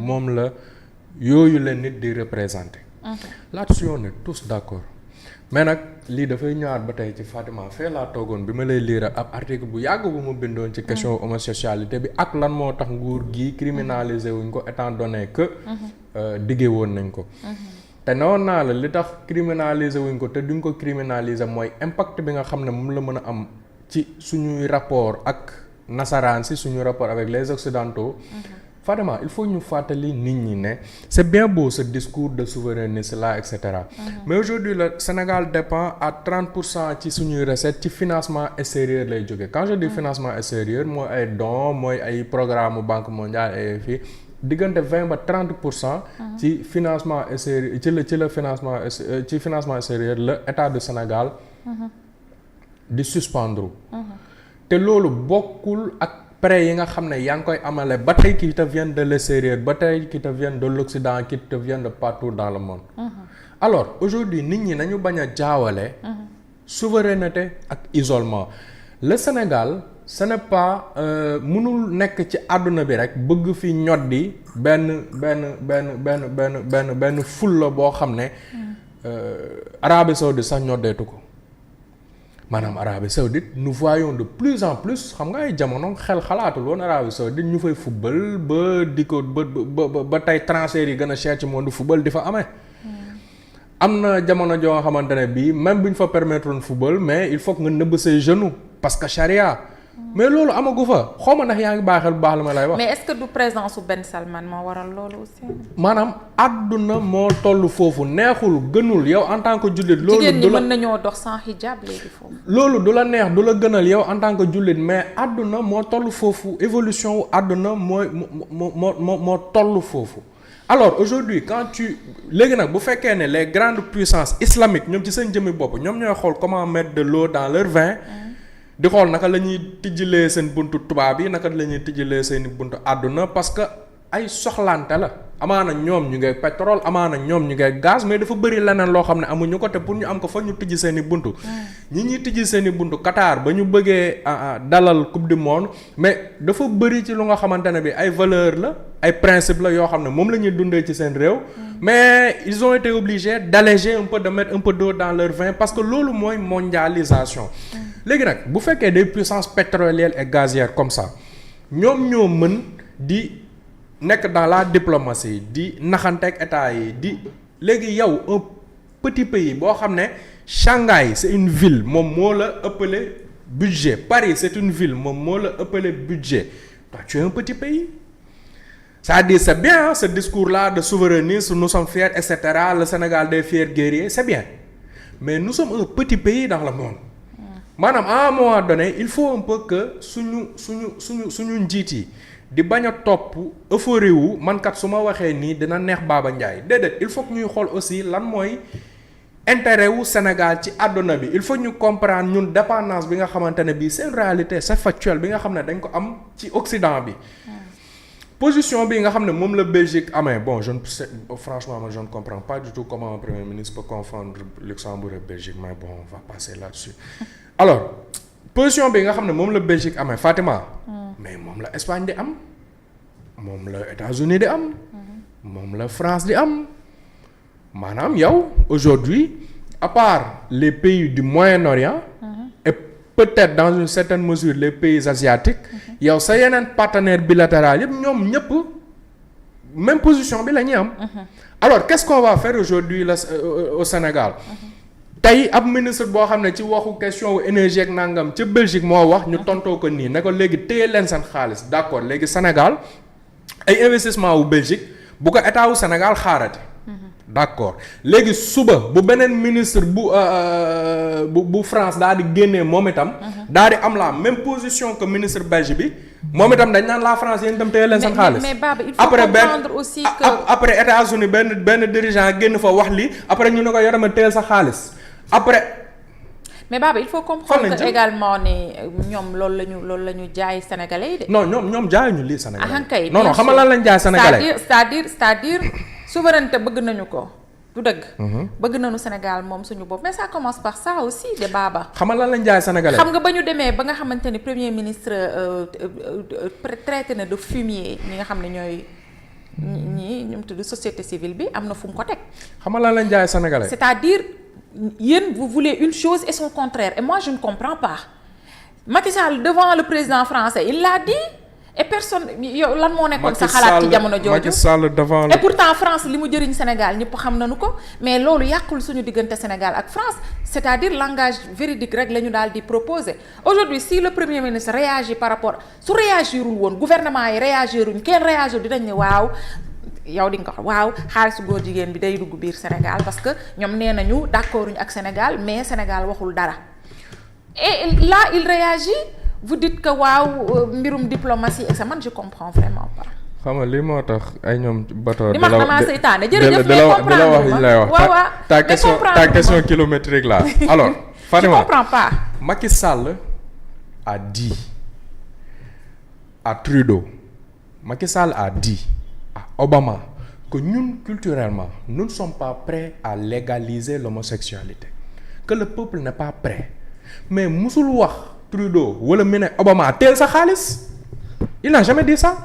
moom la yooyu la nit di représenter. là-dessus on est tous d'accord mais nag lii dafay ñëwaat ba tey ci Fatima fee laa toogoon bi ma lay lire ab article bu yàgg bu ma bindoon ci question homosexualité bi ak lan moo tax nguur gi criminaliser wuñ ko étant donné que diggee woon nañ ko te newoon naa la li tax criminaliser wuñ ko te duñ ko criminaliser mooy impact bi nga xam ne moom la mën a am ci suñuy rapport ak nasaraan si suñu rapport avec les occidentaux. Fatima il faut ñu fàttali nit ñi ne c'est bien beau ce discours de souverainisme là et cetera. Mais aujourd'hui le Sénégal dépend à 30% ci suñuy recette ci financement extérieur lay jóge quand je dis financement extérieur mooy ay dons mooy ay programme banque mondiale et fii diggante 20 ba 30% ci financement extérieur ci la financement extérieur la état du Sénégal di suspendre te loolu bokkul ak prêts yi nga xam ne yaa ngi koy amale ba tey qui te viennent de l'extérieur ba tey qui te viennent de l'Occident qui te viennent de partout dans le monde. Alors aujourd'hui nit ñi nañu bañ a jaawale souveraineté ak isolement. Le Sénégal ce n'est pas mënul nekk ci àdduna bi rek bëgg fi ñoddi benn fulla boo xam ne Arabie Saoudite sax ñoddeetu ko. maanaam Arabie Saoudite nous voyons de plus en plus xam nga ay jamono xel xalaatul woon Arabie Saoudite ñu fay football ba di ko ba tey transfert yi gën a cher ci monde football di fa amee. am na jamono joo nga xamante ne bii même bu ñu fa permettre woon football mais il faut que nga nëbb say genoux parce que charia. mais loolu amagu fa xaw ma ndax yaa ngi baaxal bu baax la ma lay wax. mais est-ce que du présence su Ben Salman moo waral loolu aussi. maanaam àdduna moo toll foofu neexul gënul yow en tant que jullit. loolu jigéen ñi mën nañoo dox sans hijab léegi foofu. loolu du la neex du la gënal yow en tant que jullit mais àdduna moo toll foofu évolution wu àdduna moo toll foofu. alors aujourd'hui quand léegi nag bu fekkee ne les grandes puissances islamiques ñoom ci seen jëmmi bopp ñoom ñooy xool comment mettre de l'eau dans leur vin. di xool naka la ñuy tijjilee seen buntu tubaab yi naka la ñuy tijjilee seen buntu àdduna parce que ay soxlante la amaana ñoom ñu ngay pétrole amaana ñoom ñu ngay gaz mais dafa bëri leneen loo xam ne amuñu ko te pour ñu am ko fa ñu tijji seen i buntu. ñi ñuy tijji seen i buntu Qatar ba ñu bëggee dalal coupe du monde mais dafa bëri ci lu nga xamante ne bi ay valeur la ay principe la yoo xam ne moom la ñuy dundee ci seen réew. mais ils ont été obligés d'alléger un peu de mettre un peu d'eau dans leur vin parce que loolu mooy mondialisation. léegi nag bu fekkee des puissances pétrolières et gazières comme ça ñoom ñoo mën di nekk dans la diplomatie di naxanteeg état yi di léegi yow un petit pays boo xam ne Shanghai c'est une ville moom moo la ëppale budget Paris c'est une ville moom moo la ëppale budget toi tu es un petit pays c'est-à-dire c'est bien ce discours-là de souverainisme nous sommes fiers et cetera le Sénégal des fiers guerriers c'est bien mais nous sommes un petit pays dans le monde. maanaam à un moment donné il faut un peu que suñu njiit yi di bañ a topp euphorie wu man kat su ma waxee nii dina neex Baba Ndiaye déedéet il faut que ñuy xool aussi lan mooy intérêt wu Sénégal ci àdduna bi il faut ñu comprendre ñun dépendance bi nga xamante ne bii c'est une réalité c'est factuel bi nga xam ne dañ ko am ci Occident bi. position bi nga xam ne moom la Belgique amee bon je ne sais franchement je ne comprends pas du tout comment un premier ministre peut confondre Luxembourg et Belgique mais bon on va passer là-dessus. alors position bi nga xam ne moom la Belgique amee Fatima. mais moom la Espagne di am moom la États-Unis di am. moom la France di am maanaam yow aujourd'hui à part les pays du Moyen-Orient. et peut-être dans une certaine mesure les pays asiatiques. yow sa yeneen partenaires bilatéraux yëpp ñoom ñëpp même position bi la ñuy am. alors qu'est-ce qu'on va faire aujourd'hui là au Sénégal. tey ab ministre boo xam ne ci waxu question wu énergie ak nangam ca Belgique moo wax ñu tontoo ko nii ne ko léegi téye leen seen xaalis d'accord léegi Sénégal ay investissement wu Belgique bu ko état wu Sénégal xaarati. d'accord léegi suba bu beneen ministre bu France daal di génnee moom itam. daal di am la même position que ministre belge bi moom itam dañ naan la France yéen itam téye leen seen xaalis. mais Baba il faut comprendre aussi que après États-Unis benn dirigeant génn fa wax lii après ñu ne ko yorama téyel sa xaalis. après. mais Baba il faut comprendre que également ne ñoom loolu la ñu jaay sénégalais yi de. non ñoom jaayuñu lii sénégalais. ah kay non xam nga lan lañ jaay sénégalais. c'est-à-dire souveraineté bëgg nañu ko du dëgg. bëgg nañu Sénégal moom suñu bopp mais ça commence par ça aussi de Baba. xam nga lan lañ jaay sénégalais. xam nga ba ñu demee ba nga xamante ni premier ministre traité na de fumier ñi nga xam ne ñooy. ñi ñu tudd société civile bi am na fu mu ko teg. xam nga lan lañ jaay sénégalais. c'est-à-dire yéen vous voulez une chose et son contraire et moi je ne comprends pas Macky Sall devant le président français il l'a dit et personne yow lan moo nekkoon sa xalaat ci jamono jooju Macky Sall devant et pourtant France li mu jëriñ Sénégal ñëpp xam nañu ko mais loolu yàqul suñu diggante Sénégal ak France c'est-à-dire langage véridique rek la ñu daal di proposer aujourd'hui si le premier ministre réagit par rapport su réagirul woon gouvernement yi réagiruñ kenn réagir dinañ ne waaw yow di nga ko wax waaw xaalisu góor jigéen bi day dugg biir Sénégal parce que ñoom nee nañu d'accorduñ ak Sénégal mais Sénégal waxul dara et là il réagit vous dites que waaw mbirum diplomatie et ça man je comprends vraiment pas. xam nga lii moo tax ay ñoom bateau. di ma xamaa seytaane jërëjëf mais comprendre ma lay wax waaw waaw ta question kilométrique là alors. Fatima je comprends pas. Macky Sall a dit à Trudeau Macky Sall a dit à Obama que ñun culturellement nous ne sommes pas prêts à légaliser l'homosexualité que le peuple n'est pas prêt mais musul wax Trudeau wala mu ne Obama teel sa xaalis il n'a jamais dit ça.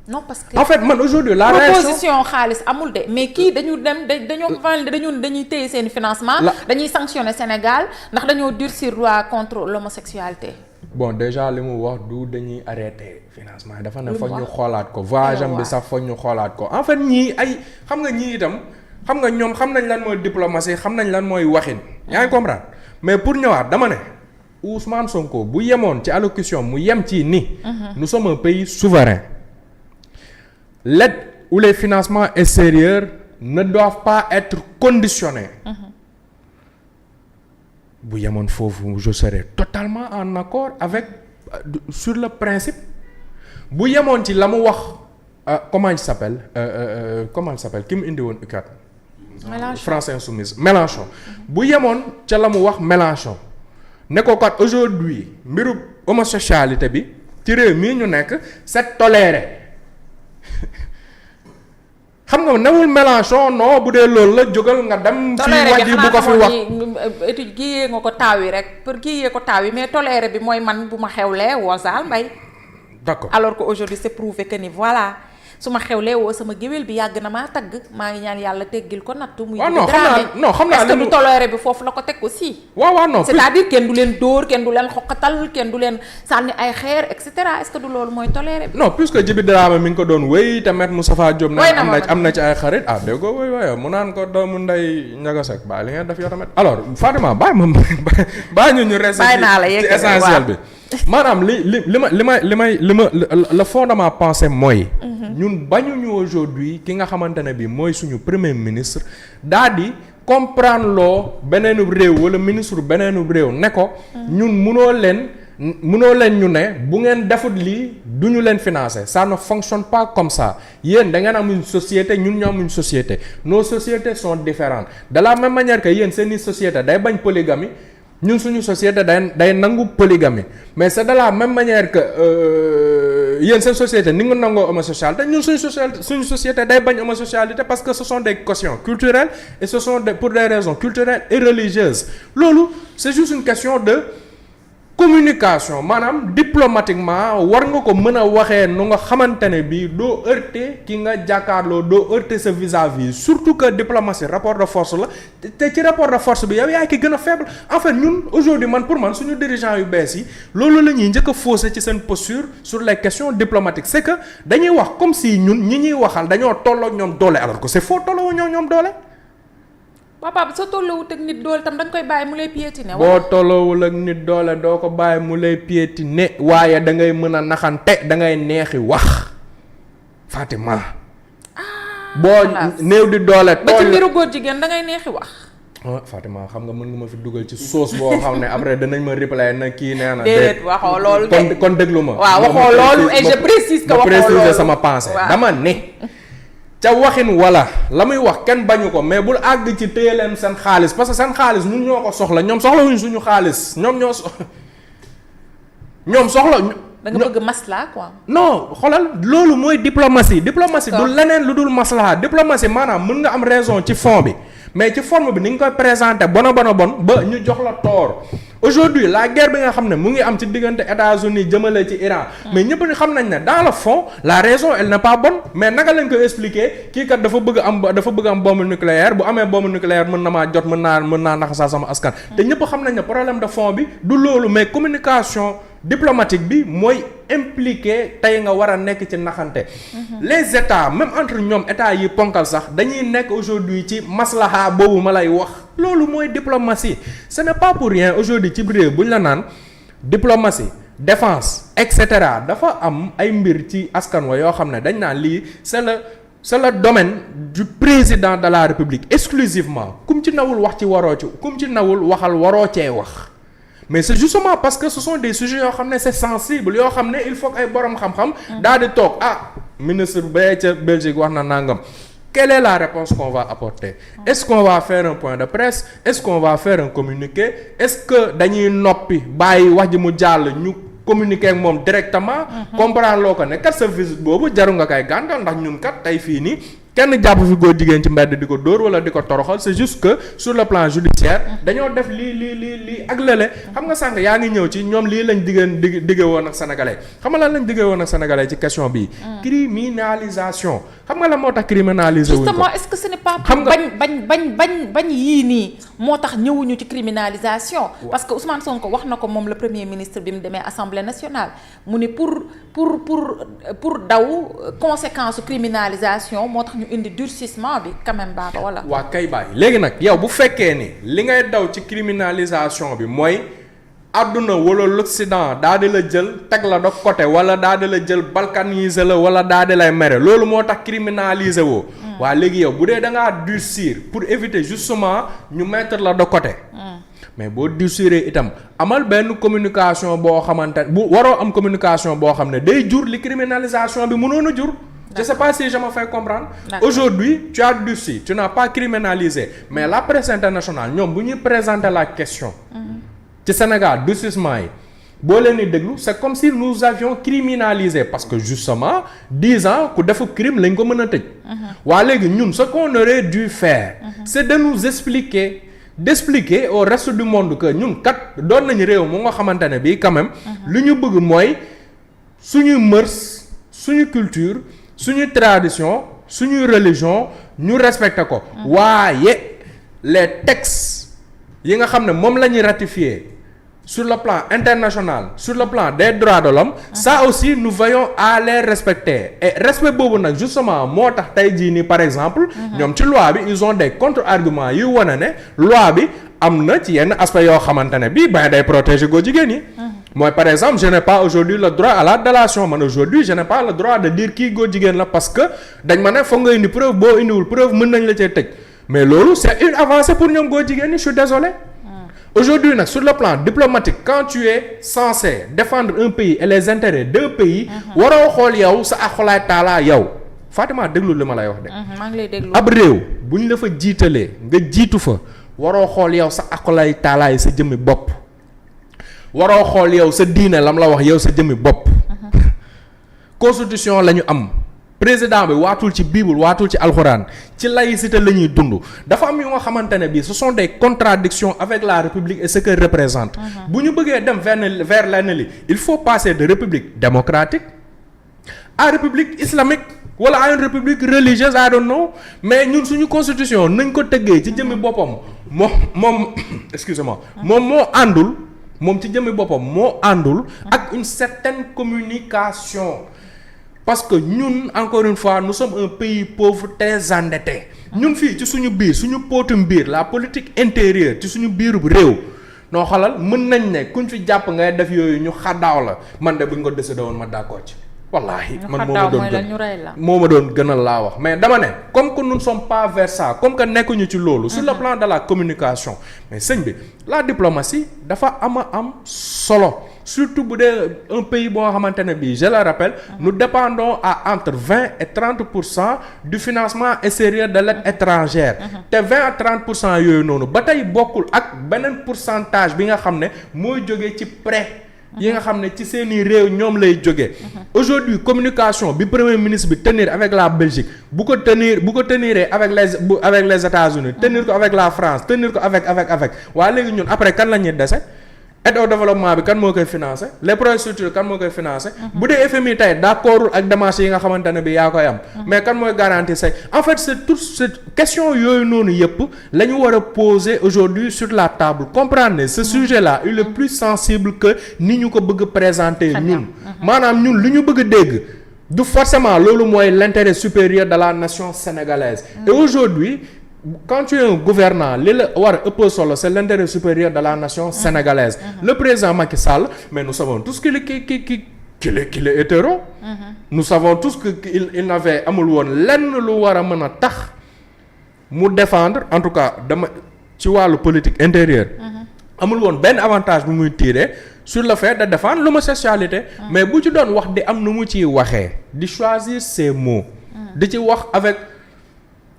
non parce que en fait man aujourd'hui la proposition xaalis amul de mais kii dañu dem dañuy téye seen financement. dañuy sanctionner Sénégal ndax dañoo durcir loi contre l'homosexualité. bon déjà li mu wax du dañuy arrêter financement dafa ne foog ñu xoolaat ko voyage am bi sax foog ñu xoolaat ko en fait ñii ay xam nga ñii itam xam nga ñoom xam nañ lan mooy diplomatie xam nañ lan mooy waxin. yaa ngi comprendre mais pour ñëwaat dama ne Ousmane Sonko bu yemoon ci allocution mu yem ci ni. nous sommes un pays souverain. L'aide ou les financements extérieurs ne doivent pas être conditionnés. bu yemoon foofu je serais totalement en accord avec sur le principe bu yemoon ci la mu wax comment il s'appelle ki mu indi woon UCAD. Mélenchon France Insoumise Mélenchon bu yemoon ca la mu wax Mélenchon ne ko kat aujourd'hui mbiru homosexualité bi ci réew mii ñu nekk c'est toléré. xam nga newul Mélenchon non bu dee loolu la jógal nga dem. fii wàññi bu ko fi wax étude kii yee nga ko taaw yi rek pour kii yee ko taaw yi mais toléré bi mooy man bu ma xewlee woo Saal Mbaye. d'accord alors que aujourd'hui c'est prouvé que ni voilà su ma xewlee woo sama géwél bi yàgg na maa tagg maa ngi ñaan yàlla teggil ko nattu. muy non xam naa est-ce que du toléré bi foofu la ko teg aussi. waaw non c'est-à-dire kenn du leen dóor kenn du leen xoqatal kenn du leen sànni ay xeer et cetera est-ce que du loolu mooy toléré bi. non puisque Djiby Dramé mi ngi ko doon wéy te Maître Moustapha Diop naan am na ci ay xarit déggoo wéy waaye mu naan ko doomu ndey Ndiaga Seck bàyyi li ngeen def yow tamit alors Fatima bàyyi ñu reste ci essentiel bi maanaam le fond de ma pensée mooy ñun bañuñu aujourd'hui ki nga xamante ne bi mooy suñu premier ministre daal di comprendre loo beneenu réew wala ministre beneenu réew ne ko ñun munoo leen ñu ne bu ngeen defut lii du ñu leen financer ça ne fonctionne pas comme ça yéen da ngeen am une société ñun ñoo am une société nos sociétés sont différentes de la même manière que yéen seeni société day bañ polygamie ñun suñu société day nangu polygamie mais c'est de la même manière que yéen seen société ni nga nangoo homosexualité ñun suñu société day bañ homosexualité parce que ce sont des questions culturelles et ce sont pour des raisons culturelles et religieuses loolu c'est juste une question de communication maanaam diplomatiquement war nga ko mën a waxee nu nga xamante ne bii doo heurter ki nga jàkkaarloo doo heurter sa vis-à-vis surtout que diplomatie rapport de force la te ci rapport de force bi yow yaay ki gën a faible en fait ñun aujourd'hui pour man suñu dirigeants yu bees yi loolu la ñuy njëkk a fausser ci seen posture sur les questions diplomatiques c'est que dañuy wax comme si ñun ñi ñuy waxal dañoo tolloo ñoom doole alors que c'est faux tolloo ñoom doole. papa soo tolloowut ak nit doole tam da nga koy bàyyi mu lay piétiner. boo tolloowul ak nit doole doo ko bàyyi mu lay piétiner waaye da ngay mën a naxante da ngay neexi wax Fatima. boo néew di doole. ba ci mbiru góor jigéen da ngay neexi wax. Fatima xam nga mën nga ma fi dugal ci sauce boo xam ne après danañ ma replay na kii nee na. déedéet waxoo loolu de kon déglu ma. waaw waxoo loolu et je précise que waxoo loolu ma préciser sama pensée. dama ne. ca waxin wala la muy wax kenn bañu ko mais bul àgg ci téye leen seen xaalis parce que seen xaalis ñun ñoo ko soxla ñoom soxlawuñ suñu xaalis ñoom soxla. da nga bëgg masla quoi. non xoolal loolu mooy diplomatie. diplomatie du leneen lu dul masla diplomatie maanaam mën nga am raison ci fond bi mais ci forme bi ni nga koy présenter bon ba ñu jox la tort aujourd'hui la guerre bi nga xam ne mu ngi am ci diggante États-Unis jëmale ci Iran mais ñëpp ni xam nañ ne dans le fond la raison elle n'est pas bonne mais naka lañ ko expliquer kii kat dafa bëgg am bombe nucléaire bu amee bombe nucléaire mën na maa jot mën naa naxasaa sama askan te ñëpp xam nañ ne problème de fond bi du loolu mais communication diplomatique bi mooy impliqué tey nga war a nekk ci naxante les états même entre ñoom états yi ponkal sax dañuy nekk aujourd'hui ci maslaha boobu ma lay wax loolu mooy diplomatie ce n'est pas pour rien aujourd'hui ci réew bu ñu la naan diplomatie défense et cetera dafa am ay mbir ci askan wa yoo xam ne dañ naan lii c'est le domaine du président de la République exclusivement kum ci nawul wax ci waroo ci kum ci nawul waxal waroo cee wax mais c'est justement parce que ce sont des sujets yoo xam ne c'est sensible yoo xam ne il faut que ay borom xam-xam daal di toog ministre ba ca Belgique wax na nangam quelle est la réponse qu'on va apporter est-ce qu'on va faire un point de presse est-ce qu'on va faire un communiqué est-ce que dañuy noppi bàyyi wax ji mu jàll ñu communiquer ak moom directement comprendre loo ko ne kat sa visite boobu jaru nga koy gàntal ndax ñun kat tey fii nii kenn jàpp fi góor jigéen ci mbedd di ko dóor wala di ko toroxal c'est juste que sur le plan judiciaire dañoo def lii ak lële xam nga sànq yaa ngi ñëw ci ñoom lii lañ digge woon ak sénégalais xam nga lan lañ digge woon ak sénégalais ci question bii criminalisation xam nga la moo tax criminaliser wuñ ko justement est-ce que ce n'est pas pour bañ yii nii moo tax ñëwuñu ci criminalisation parce que Ousmane Sonko wax na ko moom le premier ministre bi mu demee Assemblée nationale mu ni pour daw conséquence criminalisation moo tax ñu indi durcissement bi quand même baaba wala waa kay bàyyi léegi nag yow bu fekkee ni li ngay daw ci criminalisation bi mooy àdduna wala l'Occident daa di la jël teg la de côté wala daa di la jël balkaniser la wala daa di lay mere loolu moo tax criminaliser woo waa léegi yow bu dee da ngaa durcir pour éviter justement ñu mettre la de côté mais boo durciree itam amal benn communication boo xamante bu waroo am communication boo xam ne day jur li criminalisation bi mënoon a jur je sais pas si je me fais comprendre. Aujourd'hui tu as durci tu n'as pas criminalisé mais la presse internationale ñoom bu ñuy présenter la question ci Sénégal durcissement yi boo leen di déglu c'est comme si nous avions criminalisé parce que justement 10 ans ku defu crime lañ ko mën a tëj waa léegi ñun ce qu'on aurait dû faire c'est de nous d'expliquer au reste du monde que ñun kat doon nañu réew mu nga xamante ne bii quand même lu ñu bëgg mooy suñuy mœurs suñu culture suñuy tradition suñuy religion ñu respecté ko waaye les textes yi nga xam ne moom la ñuy ratifier sur le plan international sur le plan des droits de l'homme ça aussi nous veillons à les respecter et respect boobu nag justement moo tax tey jii nii par exemple ñoom ci loi bi ils ont des contre-arguments yu wane ne loi bi am na ci yenn aspect yoo xamante ne bii day protéger góor jigéen yi mooy par exemple je n'ai pas aujourd'hui le droit à la délation man aujourd'hui je n'ai pas le droit de dire kii góor jigéen la parce que dañ ma ne foog nga indi preuve boo indiwul preuve mën nañ la cee tëj mais loolu c'est une avancée pour ñoom góor jigéen ñi je suis désolé aujourd'hui nag sur le plan diplomatique quand tu es censé défendre un pays et les intérêts d'un pays waroo xool yow sa axolaay taalaa yow Fatima déglu li ma lay wax de maa ngi lay déglu ab réew bu ñu la fa jiitalee nga jiitu fa waroo xool yow sa axolaay taalaay sa jëmmi bopp waroo xool yow sa diine lam la wax yow sa jëmmi bopp constitution la ñu am président bi waatul ci bible waatul ci alxuraan ci laïcité la ñuy dund dafa am yu nga xamante ne bii ce sont des contradictions avec la république et ce qu'elle représente bu ñu bëggee dem vers lenn li il faut passer de république démocratique à république islamique wala à une république religieuse I don't know mais ñun suñu constitution nañ ko tëggee ci jëmmi boppam moom excusez-moi moom moo àndul moom ci jëmmi boppam moo àndul ak une certaine communication parce que ñun encore une fois nous sommes un pays pauvre très endetté ñun fii ci suñu biir suñu pootum biir la politique intérieure ci suñu biirub réew noo xalal mën nañ ne kuñ fi jàpp ngay def yooyu ñu xaddaaw la man de buñ ko décidé woon ma d'accord ci wallaahi man moo ma doon gënal laa wax mais dama ne comme que nous ne sommes pas vers ça comme que nekkuñu ci loolu sur le plan de la communication mais sëñ bi la diplomatie dafa am solo surtout bu dee un pays boo xamante ne bii je le rappelle nous dépendons à entre 20 et 30% du financement extérieur de l'aide étrangère te 20 à 30% yooyu noonu ba tey bokkul ak beneen pourcentage bi nga xam ne mooy jógee ci prêt yi nga xam ne ci seeni réew ñoom lay jógee aujourd'hui communication bi premier ministre bi tenir avec la Belgique bu ko tenir avec les États-Unis tenir ko avec la France tenir ko avec waaye léegi ñun après kan la ñuy dese aide au développement bi kan moo koy financer les projets structurés kan moo koy financer. bu dee FMI tey d'accordul ak démarches yi nga xamante ne bi yaa koy am. mais kan mooy garantir say en fait c'est toute cette question yooyu noonu yëpp la ñu war a poser aujourd'hui sur la table comprendre ne ce sujet-là il est plus sensible que ni ñu ko bëgg présenter ñun. maanaam ñun li ñu bëgg a dégg. du forcément loolu mooy l'intérêt supérieur de la nation sénégalaise. Et aujourd'hui quand tu es un gouvernant li la war a ëpp solo c'est l'intérêt supérieur de la nation sénégalaise. Le président Macky Sall mais nous savons tous qu'il est hétéro. Nous savons tous que il n'avait amul woon lenn lu war a mën a tax mu défendre en tout cas dama ci wàllu politique intérieure. amul woon benn avantage bu muy tirer sur le fait de défendre l'homosexualité. mais bu ci doon wax di am nu mu ciy waxee di choisir ses mots. di ci wax avec.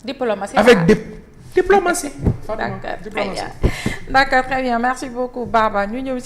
diplomatie avec diplomatie. D'accord très bien merci beaucoup Baba ñu ñëw ci